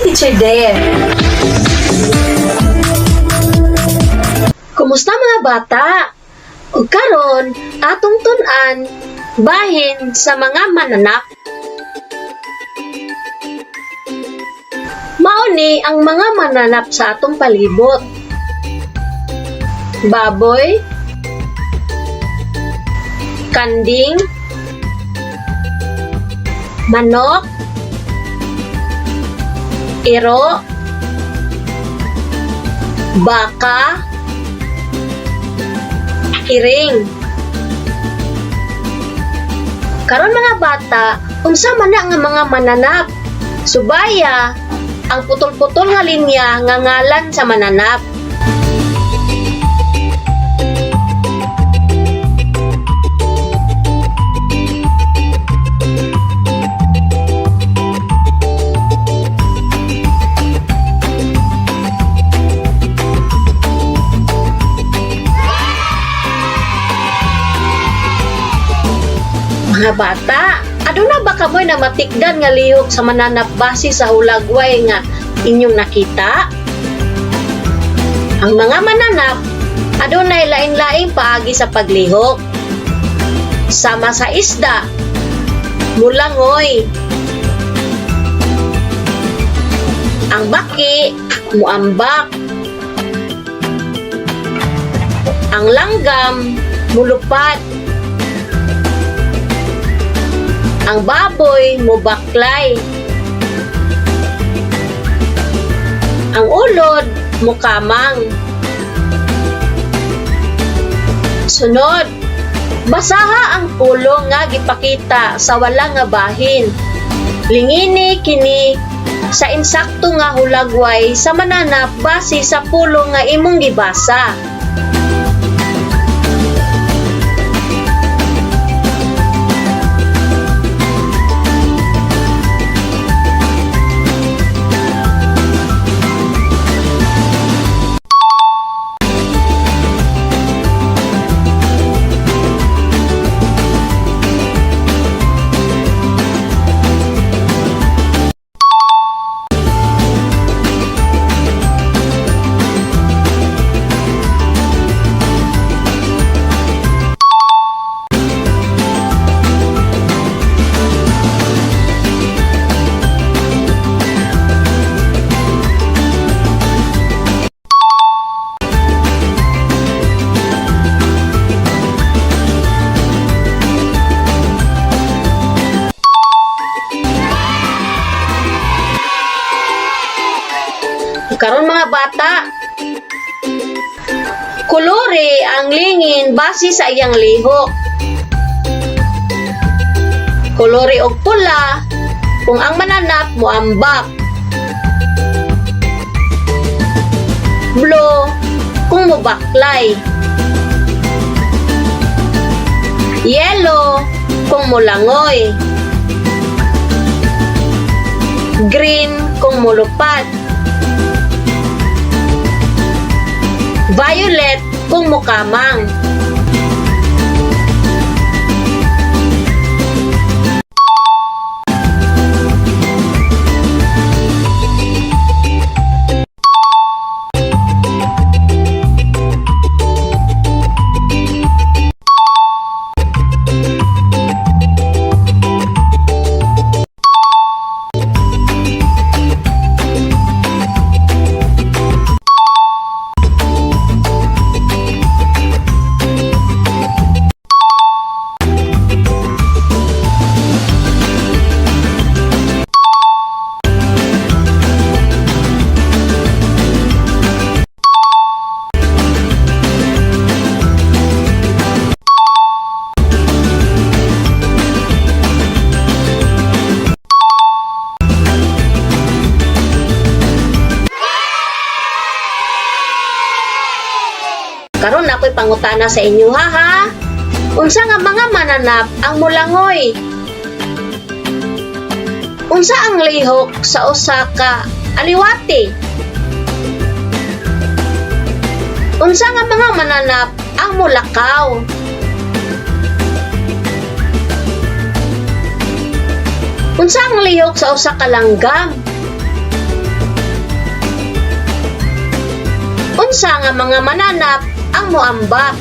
Teacher Dave. Kumusta mga bata? Ug karon atong tun-an bahin sa mga mananap. Mauni ang mga mananap sa atong palibot. Baboy, kanding, manok, iro, baka, iring. Karon mga bata, unsa man na nga mga mananap? Subaya, ang putol-putol nga linya nga ngalan sa mananap. Mga bata, aduna ba kamoy na matikdan nga lihok sa mananap base sa hulagway nga inyong nakita? Ang mga mananap adunay lain-laing paagi sa paglihok. Sama sa isda, mulangoy. Ang baki, muambak. Ang langgam, mulupat. Ang baboy, mubaklay. Ang ulod, mukamang. Sunod, basaha ang pulong nga gipakita sa wala nga bahin. Lingini kini sa insakto nga hulagway sa mananap base sa pulong nga imong gibasa. Karon mga bata, kulore ang lingin base sa iyang lihok. Kulore og pula kung ang mananap mo ambak. Blue kung mubaklay. Yellow kung mulangoy. Green kung mulupat. Violet kung mukamang. Karon ako'y pangutana sa inyo ha. Unsa nga mga mananap ang mulangoy? Unsa ang lihok sa usa ka aliwati? Unsa nga mga mananap ang mulakaw? Unsa ang lihok sa usa ka langgam? unsa nga mga mananap ang moambak.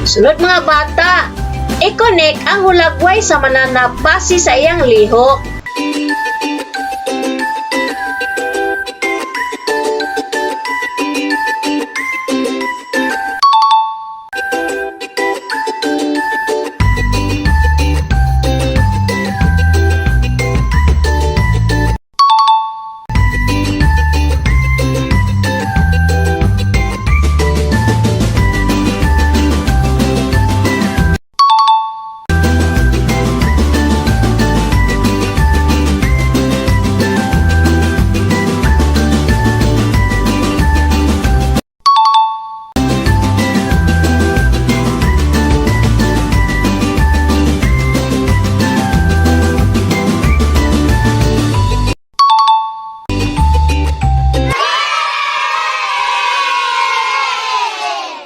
Sunod mga bata, i-connect ang hulagway sa mananap base sa iyang lihok.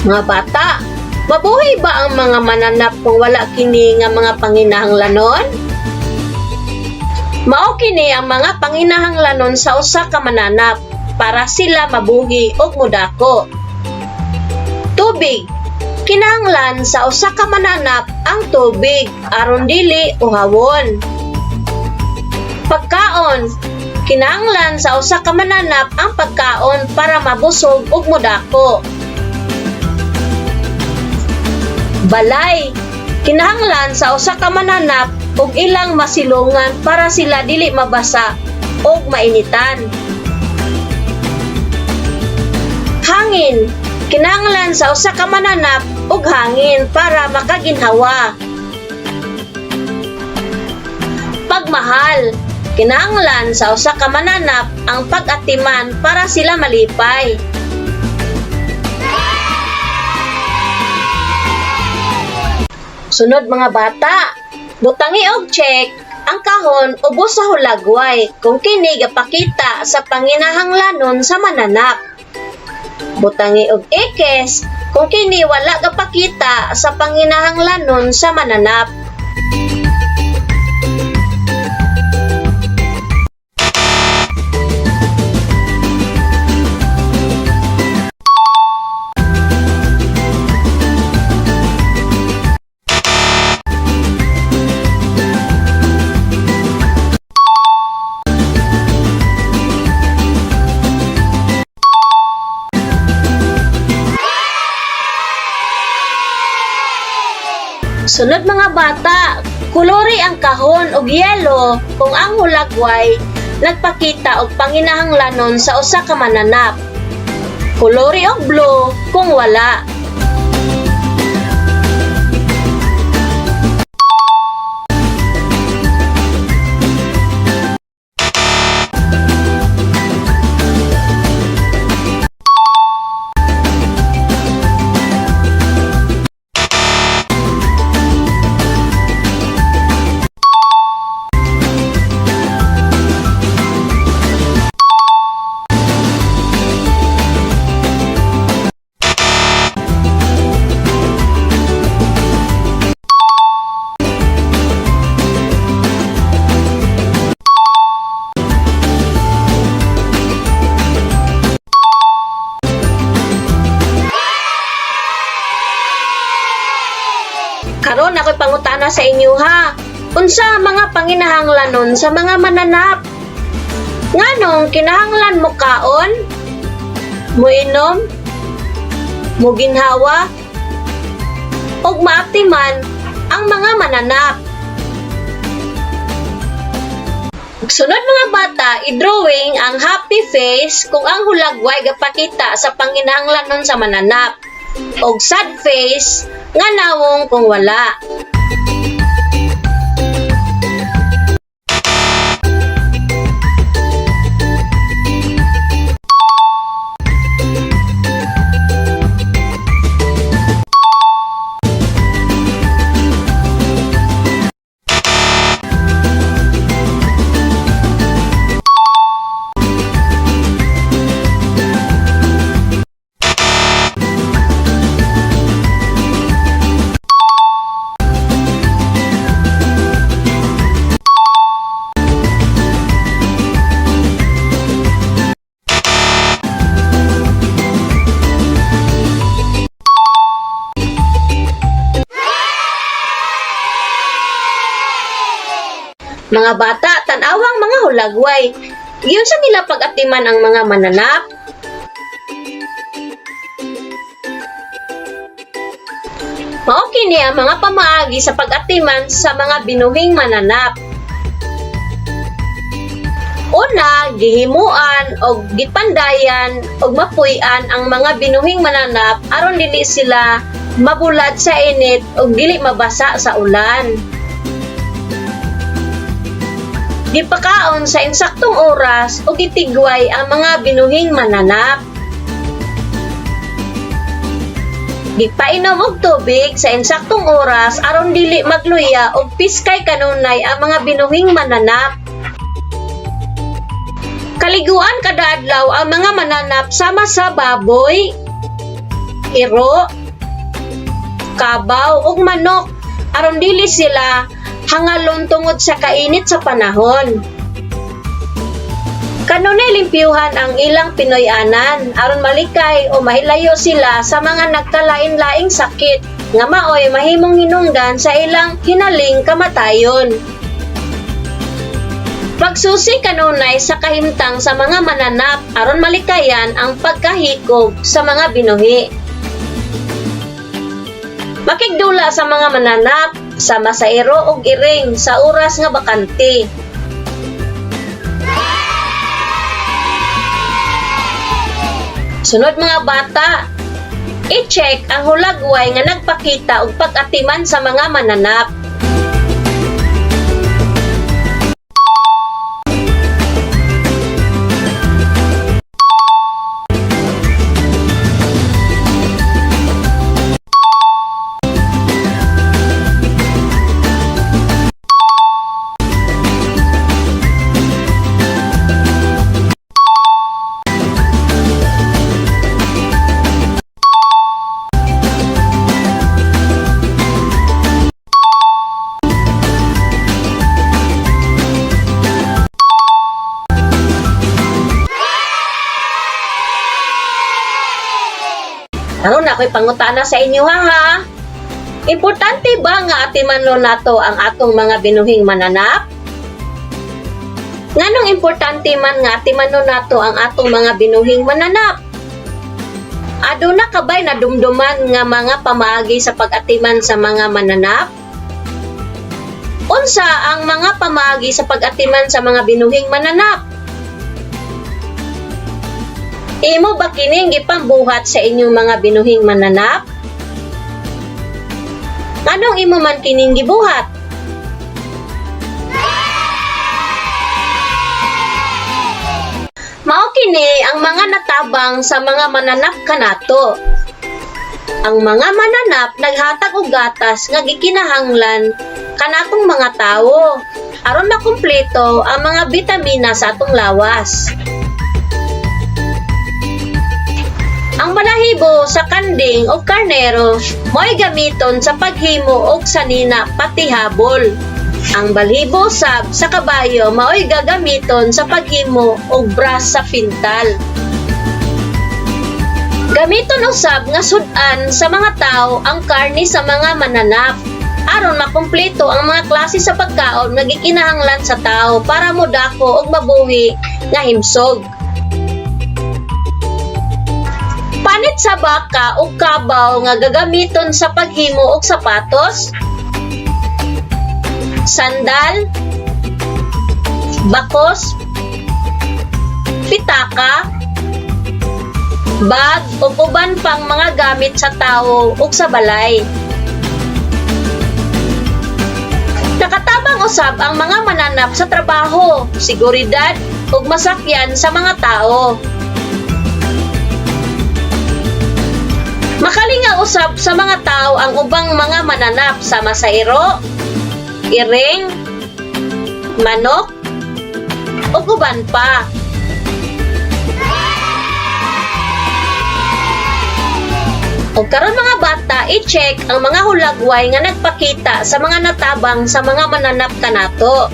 Mga bata, mabuhay ba ang mga mananap kung wala kini nga mga panginahanglanon? Mao kini ang mga panginahanglanon sa usa ka mananap para sila mabuhi ug modako. Tubig. Kinahanglan sa usa ka mananap ang tubig aron dili uhawon. Pagkaon. Kinahanglan sa usa ka mananap ang pagkaon para mabusog ug modako. Balay. Kinahanglan sa usa ka mananap og ilang masilungan para sila dili mabasa og mainitan. Hangin. Kinahanglan sa usa ka mananap og hangin para makaginhawa. Pagmahal. Kinahanglan sa usa ka mananap ang pag-atiman para sila malipay. Sunod mga bata, butangi og check ang kahon ubos sa hulagway kung kini gapakita sa panginahanglanon sa mananap. Butangi og X kung kini wala gapakita sa panginahanglanon sa mananap. Sunod mga bata, kulori ang kahon og yelo kung ang hulagway nagpakita og panginahanglanon sa usa ka mananap. Kulori og blue kung wala. Karon ako'y pangutana sa inyo ha. Unsa mga panginahanglanon sa mga mananap? Nganong kinahanglan mo kaon? Muinom? Muginhawa? Og maaptiman ang mga mananap. Sunod mga bata, i-drawing ang happy face kung ang hulagway gapakita sa panginahanglanon sa mananap. Og sad face nga nawong kung wala. Mga bata, tanawang mga hulagway. Giyon sa nila pag-atiman ang mga mananap. Mao kini ang mga pamaagi sa pag-atiman sa mga binuhing mananap. Una, gihimuan og gipandayan og mapuy-an ang mga binuhing mananap aron dili sila mabulad sa init og dili mabasa sa ulan. Gipakaon sa insaktong oras o gitigway ang mga binuhing mananap. Gipainom og tubig sa insaktong oras aron dili magluya og piskay kanunay ang mga binuhing mananap. Kaliguan kada adlaw ang mga mananap sama sa baboy, iro, kabaw ug manok aron dili sila hangalon tungod sa kainit sa panahon. Kanunay limpyuhan ang ilang pinoy-anan aron malikay o mahilayo sila sa mga nagkalain-laing sakit nga maoy mahimong hinungdan sa ilang hinaling kamatayon. Pagsusi kanunay sa kahimtang sa mga mananap aron malikayan ang pagkahikog sa mga binuhi. Makigdula sa mga mananap sama sa iro ug iring sa oras nga bakante. Sunod mga bata, i-check ang hulagway nga nagpakita og pag-atiman sa mga mananap. Aron ako'y pangutana sa inyo ha. Importante ba nga atimanon nato ang atong mga binuhing mananap? Nganong importante man nga atimanon nato ang atong mga binuhing mananap? Aduna kabay na dumduman nga mga pamaagi sa pag-atiman sa mga mananap? Unsa ang mga pamaagi sa pag-atiman sa mga binuhing mananap? Imo ba kining gipambuhat sa inyong mga binuhing mananap? Anong imo man kining gibuhat? Mao kini ang mga natabang sa mga mananap kanato. Ang mga mananap naghatag og gatas nga gikinahanglan kanatong mga tawo aron makumpleto ang mga bitamina sa atong lawas. Ang balahibo sa kanding o karnero mo'y gamiton sa paghimo og sanina pati habol. Ang balahibo sa kabayo mao'y gagamiton sa paghimo og bras sa pintal. Gamiton usab nga sudan sa mga tao ang karni sa mga mananap aron makumpleto ang mga klase sa pagkaon nga gikinahanglan sa tao para modako og mabuhi nga himsog. Panit sa baka o kabaw nga gagamiton sa paghimo og sapatos, sandal, bakos, pitaka, bag o uban pang mga gamit sa tao ug sa balay. Nakatabang usab ang mga mananap sa trabaho, seguridad ug masakyan sa mga tao. Makalinga usab sa mga tao ang ubang mga mananap sama sa iro, iring, manok, ug uban pa. O karon mga bata, i-check ang mga hulagway nga nagpakita sa mga natabang sa mga mananap kanato.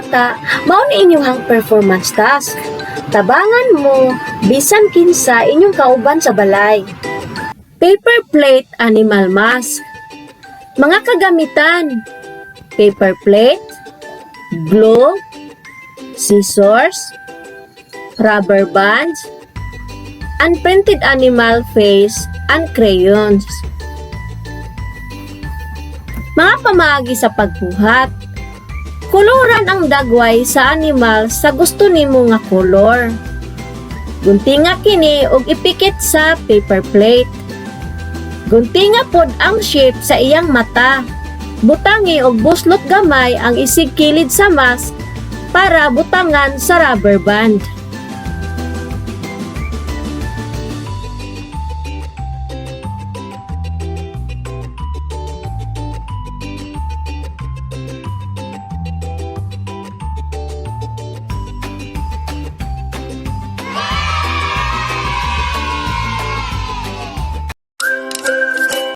bata, mao ni inyong performance task. Tabangan mo bisan kinsa inyong kauban sa balay. Paper plate animal mask. Mga kagamitan: paper plate, glue, scissors, rubber bands, unprinted animal face, and crayons. Mga pamaagi sa pagbuhat: kuluran ang dagway sa animal sa gusto nimo nga kolor. Guntinga kini og ipikit sa paper plate. Guntinga pod ang shape sa iyang mata. Butangi og buslot gamay ang isig kilid sa mask para butangan sa rubber band.